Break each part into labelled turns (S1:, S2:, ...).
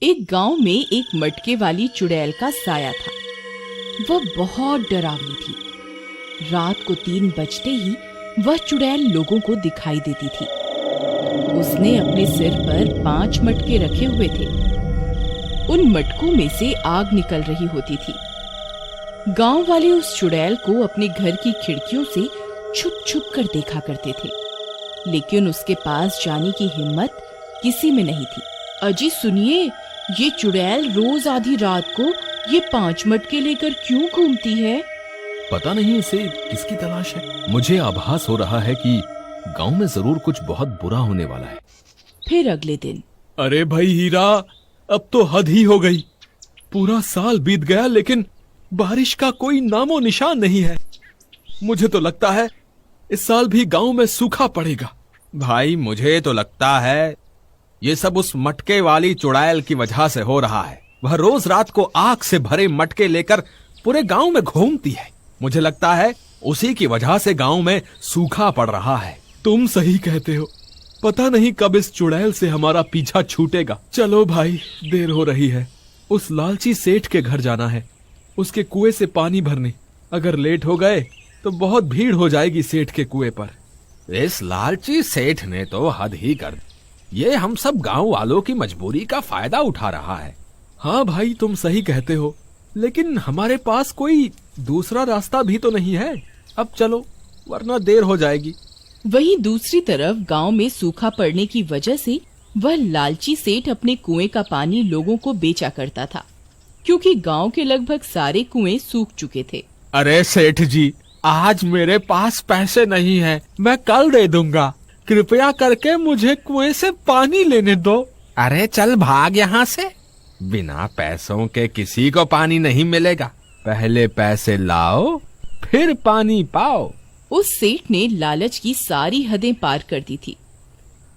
S1: एक गांव में एक मटके वाली चुड़ैल का साया था। वह बहुत डरावनी थी। रात को 3 बजते ही वह चुड़ैल लोगों को दिखाई देती थी। उसने अपने सिर पर 5 मटके रखे हुए थे। उन मटकों में से आग निकल रही होती थी। गांव वाले उस चुड़ैल को अपने घर की खिड़कियों से छुप छुप कर देखा करते थे, लेकिन उसके पास जाने की हिम्मत किसी में नहीं थी। अजी सुनिए, ये चुड़ैल रोज आधी रात को ये 5 मटके लेकर क्यों घूमती है?
S2: पता नहीं इसे किसकी तलाश है। मुझे आभास हो रहा है कि गांव में जरूर कुछ बहुत बुरा होने वाला है।
S1: फिर अगले दिन,
S2: अरे भाई हीरा, अब तो हद ही हो गई। पूरा साल बीत गया लेकिन बारिश का कोई नामो निशान नहीं है। मुझे तो लगता है इस साल भी गांव में सूखा पड़ेगा।
S3: भाई मुझे तो लगता है ये सब उस मटके वाली चुड़ैल की वजह से हो रहा है। वह रोज रात को आग से भरे मटके लेकर पूरे गांव में घूमती है। मुझे लगता है उसी की वजह से गांव में सूखा पड़ रहा है।
S2: तुम सही कहते हो। पता नहीं कब इस चुड़ैल से हमारा पीछा छूटेगा। चलो भाई, देर हो रही है। उस लालची सेठ के घर जाना है, उसके कुएं से पानी भरने। अगर लेट हो गए तो बहुत भीड़ हो जाएगी सेठ के कुएं पर।
S3: इस लालची सेठ ने तो हद ही कर दी। ये हम सब गांव वालों की मजबूरी का फायदा उठा रहा है।
S2: हाँ भाई, तुम सही कहते हो, लेकिन हमारे पास कोई दूसरा रास्ता भी तो नहीं है। अब चलो, वरना देर हो जाएगी।
S1: वहीं दूसरी तरफ गांव में सूखा पड़ने की वजह से वह लालची सेठ अपने कुएं का पानी लोगों को बेचा करता था, क्योंकि गांव के लगभग सारे कुएं सूख चुके थे।
S3: अरे सेठ जी, आज मेरे पास पैसे नहीं है, मैं कल दे दूंगा। कृपया करके मुझे कुएं से पानी लेने दो। अरे चल भाग यहाँ से। बिना पैसों के किसी को पानी नहीं मिलेगा। पहले पैसे लाओ फिर पानी पाओ।
S1: उस सेठ ने लालच की सारी हदें पार कर दी थी।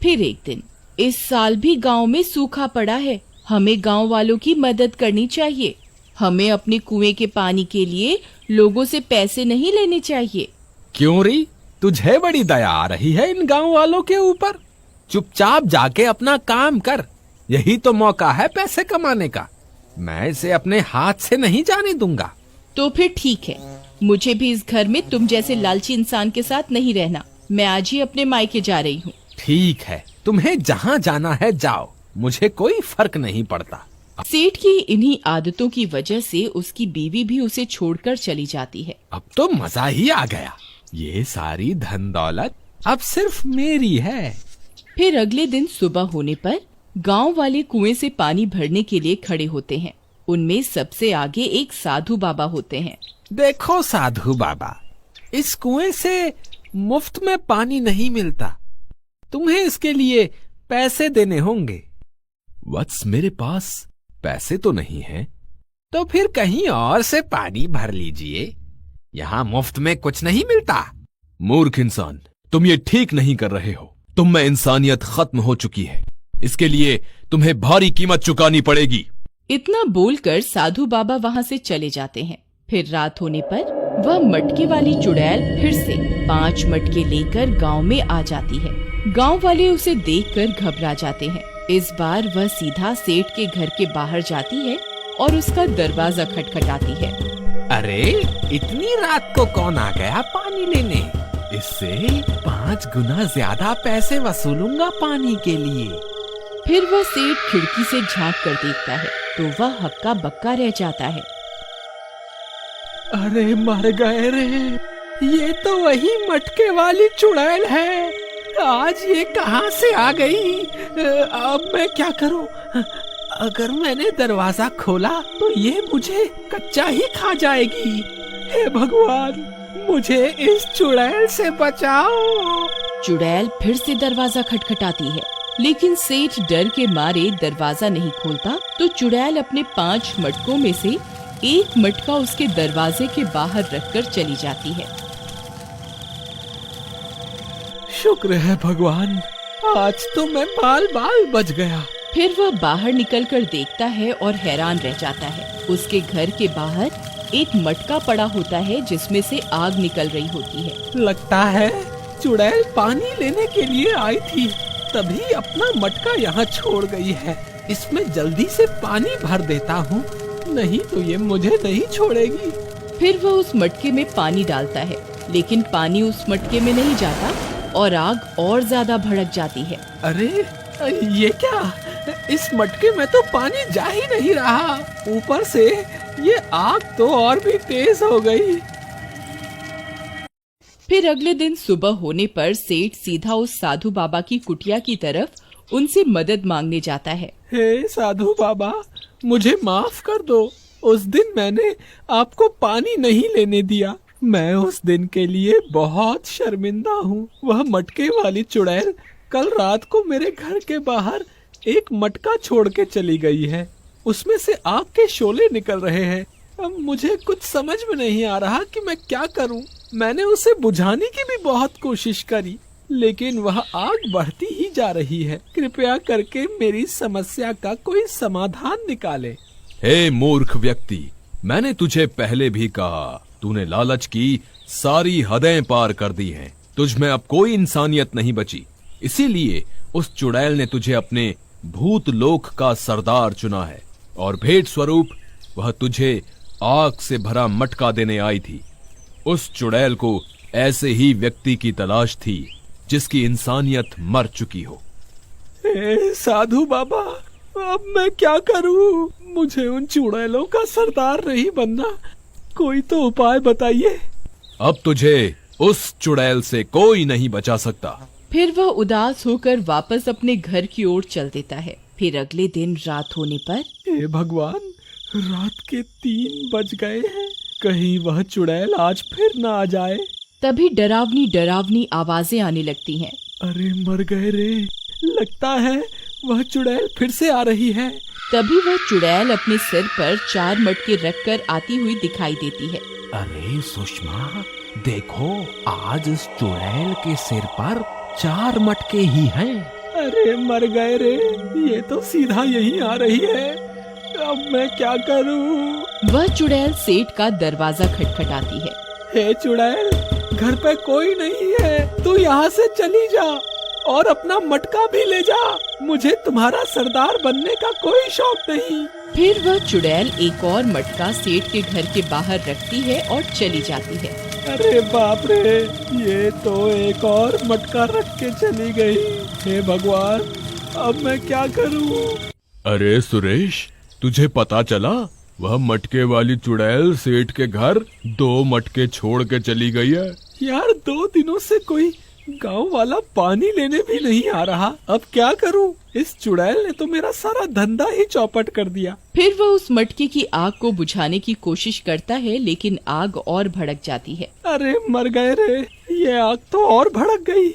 S1: फिर एक दिन, इस साल भी गांव में सूखा पड़ा है, हमें गांव वालों की मदद करनी चाहिए। हमें अपने कुएं के पानी के लिए लोगों से पैसे नहीं लेने चाहिए।
S3: क्यों री, तुझे बड़ी दया आ रही है इन गांव वालों के ऊपर? चुपचाप जाके अपना काम कर, यही तो मौका है पैसे कमाने का। मैं इसे अपने हाथ से नहीं जाने दूंगा।
S1: तो फिर ठीक है, मुझे भी इस घर में तुम जैसे लालची इंसान के साथ नहीं रहना। मैं आज ही अपने मायके जा रही हूँ।
S3: ठीक है, तुम्हें जहाँ जाना है जाओ, मुझे कोई फर्क नहीं पड़ता।
S1: सेठ की इन्हीं आदतों की वजह से उसकी बीवी भी उसे छोड़कर चली जाती है।
S3: अब तो मजा ही आ गया। ये सारी धन दौलत अब सिर्फ मेरी है।
S1: फिर अगले दिन सुबह होने पर गांव वाले कुएं से पानी भरने के लिए खड़े होते हैं। उनमें सबसे आगे एक साधु बाबा होते हैं।
S3: देखो साधु बाबा, इस कुएं से मुफ्त में पानी नहीं मिलता, तुम्हें इसके लिए पैसे देने होंगे।
S2: वत्स, मेरे पास पैसे तो नहीं है।
S3: तो फिर कहीं और से पानी भर लीजिए, यहाँ मुफ्त में कुछ नहीं मिलता।
S2: मूर्ख इंसान, तुम ये ठीक नहीं कर रहे हो। तुम में इंसानियत खत्म हो चुकी है। इसके लिए तुम्हें भारी कीमत चुकानी पड़ेगी।
S1: इतना बोलकर साधु बाबा वहाँ से चले जाते हैं। फिर रात होने पर वह मटके वाली चुड़ैल फिर से 5 मटके लेकर गांव में आ जाती है। गांव वाले उसे देखकर घबरा जाते हैं। इस बार वह सीधा सेठ के घर के बाहर जाती है और उसका दरवाजा खटखटाती है।
S3: अरे इतनी रात को कौन आ गया पानी लेने? इससे 5 गुना ज्यादा पैसे वसूलूंगा पानी के लिए।
S1: फिर वह सेठ खिड़की से झांक कर देखता है तो वह हक्का बक्का रह जाता है।
S3: अरे मर गए रे, ये तो वही मटके वाली चुड़ैल है। आज ये कहाँ से आ गई? अब मैं क्या करूं? अगर मैंने दरवाजा खोला तो ये मुझे कच्चा ही खा जाएगी। हे भगवान, मुझे इस चुड़ैल से बचाओ।
S1: चुड़ैल फिर से दरवाजा खटखटाती है, लेकिन सेठ डर के मारे दरवाजा नहीं खोलता। तो चुड़ैल अपने 5 मटकों में से एक मटका उसके दरवाजे के बाहर रखकर चली जाती है।
S3: शुक्र है भगवान, आज तो मैं बाल बाल बच गया।
S1: फिर वह बाहर निकलकर देखता है और हैरान रह जाता है। उसके घर के बाहर एक मटका पड़ा होता है जिसमें से आग निकल रही होती है।
S3: लगता है चुड़ैल पानी लेने के लिए आई थी, तभी अपना मटका यहाँ छोड़ गई है। इसमें जल्दी से पानी भर देता हूँ, नहीं तो ये मुझे नहीं छोड़ेगी।
S1: फिर वह उस मटके में पानी डालता है, लेकिन पानी उस मटके में नहीं जाता और आग और ज्यादा भड़क जाती है।
S3: अरे ये क्या, इस मटके में तो पानी जा ही नहीं रहा, ऊपर से ये आग तो और भी तेज हो गई।
S1: फिर अगले दिन सुबह होने पर सेठ सीधा उस साधु बाबा की कुटिया की तरफ उनसे मदद मांगने जाता है।
S3: हे साधु बाबा, मुझे माफ कर दो, उस दिन मैंने आपको पानी नहीं लेने दिया। मैं उस दिन के लिए बहुत शर्मिंदा हूँ। वह मटके वाली चुड़ैल कल रात को मेरे घर के बाहर एक मटका छोड़ के चली गई है, उसमें से आग के शोले निकल रहे हैं। अब मुझे कुछ समझ में नहीं आ रहा कि मैं क्या करूं। मैंने उसे बुझाने की भी बहुत कोशिश करी, लेकिन वह आग बढ़ती ही जा रही है। कृपया करके मेरी समस्या का कोई समाधान निकाले।
S2: हे मूर्ख व्यक्ति, मैंने तुझे पहले भी कहा, तूने लालच की सारी हदें पार कर दी हैं। तुझ में अब कोई इंसानियत नहीं बची, इसीलिए उस चुड़ैल ने तुझे अपने भूत लोक का सरदार चुना है और भेंट स्वरूप वह तुझे आग से भरा मटका देने आई थी। उस चुड़ैल को ऐसे ही व्यक्ति की तलाश थी जिसकी इंसानियत मर चुकी हो।
S3: हे साधु बाबा, अब मैं क्या करूं? मुझे उन चुड़ैलों का सरदार नहीं बनना, कोई तो उपाय बताइए।
S2: अब तुझे उस चुड़ैल से कोई नहीं बचा सकता।
S1: फिर वह उदास होकर वापस अपने घर की ओर चल देता है। फिर अगले दिन रात होने पर,
S3: हे भगवान, रात के 3 बज गए हैं, कहीं वह चुड़ैल आज फिर न आ जाए।
S1: तभी डरावनी डरावनी आवाजें आने लगती हैं।
S3: अरे मर गए रे, लगता है वह चुड़ैल फिर से आ रही है।
S1: तभी वह चुड़ैल अपने सिर पर 4 मटके रखकर आती हुई दिखाई देती है।
S3: अरे सुषमा, देखो आज इस चुड़ैल के सिर पर 4 मटके ही हैं। अरे मर गए रे, ये तो सीधा यही आ रही है। अब मैं क्या करूं?
S1: वह चुड़ैल सेठ का दरवाजा खटखटाती है।
S3: हे चुड़ैल, घर पे कोई नहीं है, तू यहाँ से चली जा और अपना मटका भी ले जा। मुझे तुम्हारा सरदार बनने का कोई शौक नहीं।
S1: फिर वह चुड़ैल एक और मटका सेठ के घर के बाहर रखती है और चली जाती है।
S3: अरे बाप रे, ये तो एक और मटका रख के चली गई। हे भगवान, अब मैं क्या करूं?
S2: अरे सुरेश, तुझे पता चला? वह मटके वाली चुड़ैल सेठ के घर 2 मटके छोड़ के चली गई है।
S3: यार, 2 दिनों से कोई गांव वाला पानी लेने भी नहीं आ रहा। अब क्या करूं? इस चुड़ैल ने तो मेरा सारा धंधा ही चौपट कर दिया।
S1: फिर वह उस मटके की आग को बुझाने की कोशिश करता है, लेकिन आग और भड़क जाती है।
S3: अरे मर गए रे, ये आग तो और भड़क गई।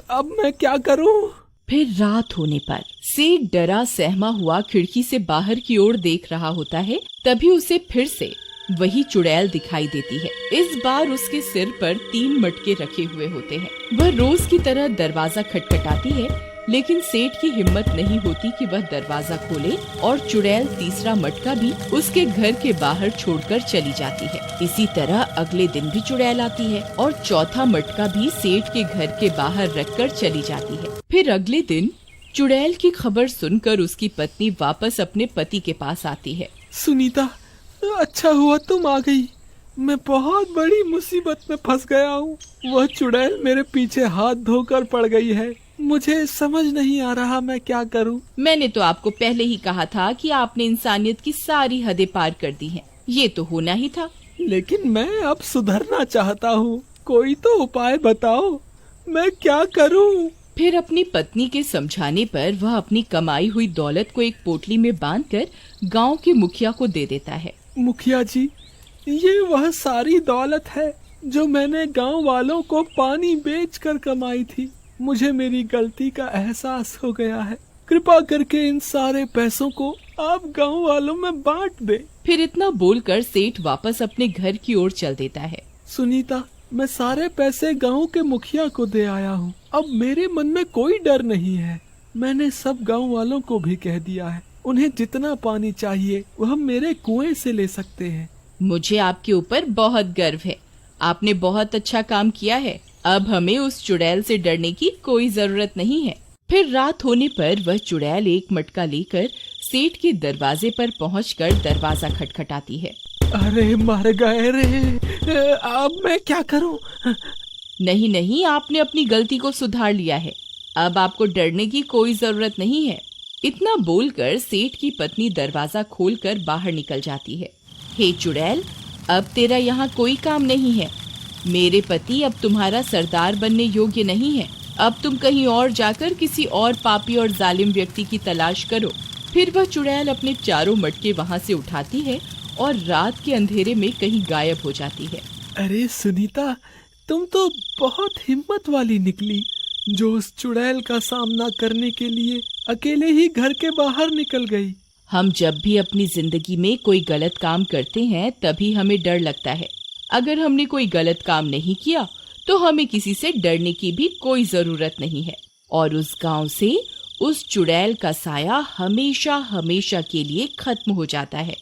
S3: अब मैं क्या करूं?
S1: फिर रात होने पर सेठ डरा सहमा हुआ खिड़की से बाहर की ओर देख रहा होता है। तभी उसे फिर से वही चुड़ैल दिखाई देती है। इस बार उसके सिर पर 3 मटके रखे हुए होते हैं। वह रोज की तरह दरवाजा खटखटाती है, लेकिन सेठ की हिम्मत नहीं होती कि वह दरवाजा खोले और चुड़ैल तीसरा मटका भी उसके घर के बाहर छोड़कर चली जाती है। इसी तरह अगले दिन भी चुड़ैल आती है और चौथा मटका भी सेठ के घर के बाहर रखकर चली जाती है। फिर अगले दिन चुड़ैल की खबर सुनकर उसकी पत्नी वापस अपने पति के पास आती है।
S3: सुनीता, अच्छा हुआ तुम आ गई। मैं बहुत बड़ी मुसीबत में फंस गया हूँ। वह चुड़ैल मेरे पीछे हाथ धोकर पड़ गई है। मुझे समझ नहीं आ रहा मैं क्या करूँ।
S1: मैंने तो आपको पहले ही कहा था कि आपने इंसानियत की सारी हदें पार कर दी हैं। ये तो होना ही था।
S3: लेकिन मैं अब सुधरना चाहता हूँ, कोई तो उपाय बताओ, मैं क्या करूँ?
S1: फिर अपनी पत्नी के समझाने पर वह अपनी कमाई हुई दौलत को एक पोटली में बांधकर गांव के मुखिया को दे देता है।
S3: मुखिया जी, ये वह सारी दौलत है जो मैंने गांव वालों को पानी बेचकर कमाई थी। मुझे मेरी गलती का एहसास हो गया है। कृपा करके इन सारे पैसों को आप गांव वालों में बांट दे।
S1: फिर इतना बोलकर सेठ वापस अपने घर की ओर चल देता है।
S3: सुनीता, मैं सारे पैसे गांव के मुखिया को दे आया हूँ। अब मेरे मन में कोई डर नहीं है। मैंने सब गांव वालों को भी कह दिया है, उन्हें जितना पानी चाहिए वह मेरे कुएं से ले सकते हैं।
S1: मुझे आपके ऊपर बहुत गर्व है। आपने बहुत अच्छा काम किया है। अब हमें उस चुड़ैल से डरने की कोई जरूरत नहीं है। फिर रात होने पर वह चुड़ैल एक मटका लेकर सेठ के दरवाजे पर पहुंचकर दरवाजा खटखटाती है।
S3: अरे मर गए रे, अब मैं क्या करूं?
S1: नहीं नहीं, आपने अपनी गलती को सुधार लिया है, अब आपको डरने की कोई जरूरत नहीं है। इतना बोलकर सेठ की पत्नी दरवाजा खोलकर बाहर निकल जाती है। हे चुड़ैल, अब तेरा यहाँ कोई काम नहीं है। मेरे पति अब तुम्हारा सरदार बनने योग्य नहीं है। अब तुम कहीं और जाकर किसी और पापी और जालिम व्यक्ति की तलाश करो। फिर वह चुड़ैल अपने चारों मटके वहाँ से उठाती है और रात के अंधेरे में कहीं गायब हो जाती है।
S3: अरे सुनीता, तुम तो बहुत हिम्मत वाली निकली, जो उस चुड़ैल का सामना करने के लिए अकेले ही घर के बाहर निकल गई।
S1: हम जब भी अपनी जिंदगी में कोई गलत काम करते हैं तभी हमें डर लगता है। अगर हमने कोई गलत काम नहीं किया तो हमें किसी से डरने की भी कोई जरूरत नहीं है। और उस गांव से उस चुड़ैल का साया हमेशा हमेशा के लिए खत्म हो जाता है।